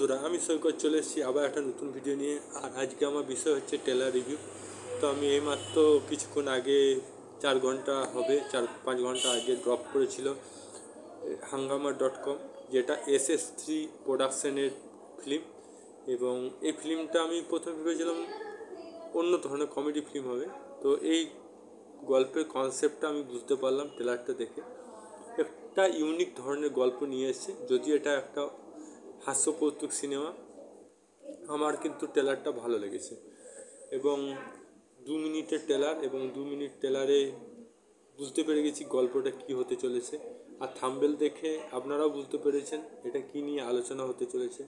বন্ধুরা, আমি সৈকত চলে এসেছি আবার একটা নতুন ভিডিও নিয়ে। আর আজকে আমার বিষয় হচ্ছে টেলার রিভিউ। তো আমি এইমাত্র কিছুক্ষণ আগে 4 ঘন্টা হবে, 4-5 ঘন্টা আগে ড্রপ করেছিল হাঙ্গামা.com, যেটা SS3 প্রোডাকশনের ফিল্ম। এবং এই ফিল্মটা আমি প্রথমে ভেবেছিলাম অন্য ধরনের কমেডি ফিল্ম হবে। তো এই গল্পের কনসেপ্টটা আমি বুঝতে পারলাম টেলারটা দেখে। একটা ইউনিক ধরনের গল্প নিয়ে এসেছে, যদিও এটা একটা হাস্যকৌতুক সিনেমা। আমার কিন্তু ট্রেলারটা ভালো লেগেছে এবং 2 মিনিটের ট্রেলার, এবং 2 মিনিট ট্রেলারে বুঝতে পেরে গেছি গল্পটা কী হতে চলেছে। আর থাম্বনেল দেখে আপনারাও বুঝতে পেরেছেন এটা কী নিয়ে আলোচনা হতে চলেছে।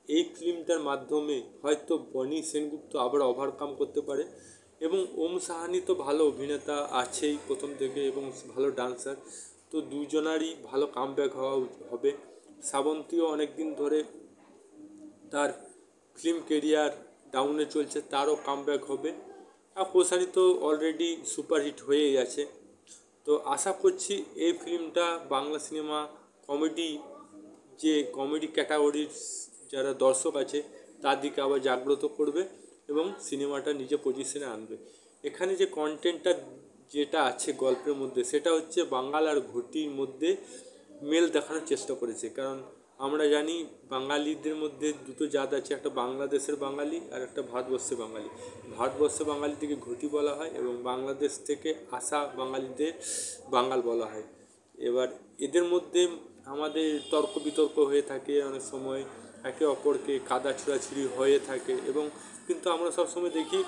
এই ফিল্মটার মাধ্যমে হয়তো বনি সেনগুপ্ত আবার ওভারকাম করতে পারে, এবং ওম সাহানি তো ভালো অভিনেতা আছেই প্রথম থেকে এবং ভালো ডান্সার। তো দুজনারই ভালো কামব্যাক হবে। শ্রাবন্তীও অনেক দিন ধরে তার ফিল্ম কেরিয়ার ডাউনে চলছে, তারও কামব্যাক হবে। আর কোসানি তো অলরেডি সুপারহিট হয়েই আছে। তো আশা করছি এই ফিল্মটা বাংলা সিনেমা কমেডি ক্যাটাগরির যারা দর্শক আছে তার দিকে আবার জাগ্রত করবে এবং সিনেমাটা নিজে পজিশনে আনবে। এখানে যে কন্টেন্টটা যেটা আছে গল্পের মধ্যে, সেটা হচ্ছে বাঙাল আর ঘটির মধ্যে মেল দেখানোর চেষ্টা করেছে। কারণ আমরা জানি বাঙালিদের মধ্যে দুটো জাত আছে, একটা বাংলাদেশের বাঙালি আর একটা ভারতবর্ষের বাঙালি। ভারতবর্ষের বাঙালিদেরকে ঘটি বলা হয় এবং বাংলাদেশ থেকে আসা বাঙালিদের বাঙাল বলা হয়। এবার এদের মধ্যে আমাদের তর্ক বিতর্ক হয়ে থাকে, অনেক সময় একে অপরকে কাদা ছোড়াছুড়ি হয়ে থাকে, এবং কিন্তু আমরা সবসময় দেখি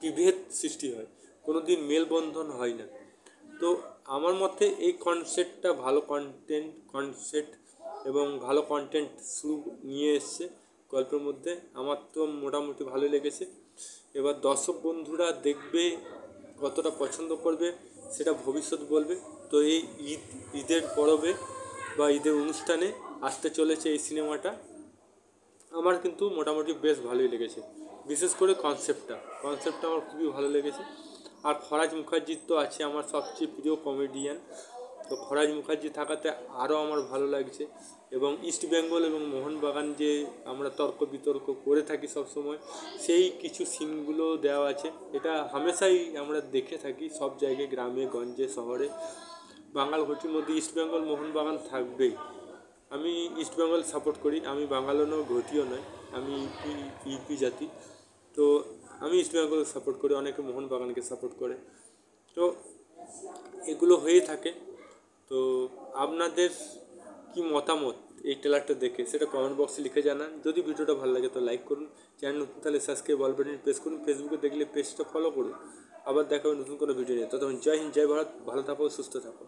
বিভেদ সৃষ্টি হয়, কোনো দিন মেলবন্ধন হয় না। তো আমার মতে এই কনসেপ্টটা ভালো কনসেপ্ট এবং ভালো কন্টেন্ট শুরু নিয়ে এসছে গল্পের মধ্যে। আমার তো মোটামুটি ভালো লেগেছে। এবার দর্শক বন্ধুরা দেখবে, কতটা পছন্দ করবে সেটা ভবিষ্যৎ বলবে। তো এই ঈদের পরবে বা ঈদের অনুষ্ঠানে আসতে চলেছে এই সিনেমাটা। আমার কিন্তু মোটামুটি বেশ ভালোই লেগেছে, বিশেষ করে কনসেপ্টটা আমার খুবই ভালো লেগেছে। আর খরাজ মুখার্জি তো আছে আমার সবচেয়ে প্রিয় কমেডিয়ান। তো খরাজ মুখার্জি থাকাতে আরও আমার ভালো লাগছে। এবং ইস্ট বেঙ্গল এবং মোহনবাগান যে আমরা তর্ক বিতর্ক করে থাকি সব সময়, সেই কিছু সিনগুলো দেওয়া আছে। এটা হামেশাই আমরা দেখে থাকি সব জায়গায়, গ্রামে গঞ্জে শহরে। বাঙাল ঘটির মধ্যে ইস্ট বেঙ্গল মোহনবাগান থাকবেই। আমি ইস্ট বেঙ্গল সাপোর্ট করি, আমি বাঙালও নয় ঘটিও নয়, আমি ইউপি জাতি। তো আমি ইস্ট বেঙ্গল সাপোর্ট করি, অনেকে মোহনবাগানকে সাপোর্ট করে। তো এগুলো হয়ে থাকে। তো আপনাদের কি মতামত এই ট্রেলারটা দেখে সেটা কমেন্ট বক্সে লিখে জানান। যদি ভিডিওটা ভালো লাগে তো লাইক করুন, চ্যানেল নতুন তাহলে সাবস্ক্রাইব অল বাটন প্রেস করুন, ফেসবুকে দেখলে পেজটা ফলো করুন। আবার দেখা হবে নতুন কোনো ভিডিও নিয়ে। ততক্ষণ জয় হিন্দ, জয় ভারত, ভালো থাকো, সুস্থ থাকো।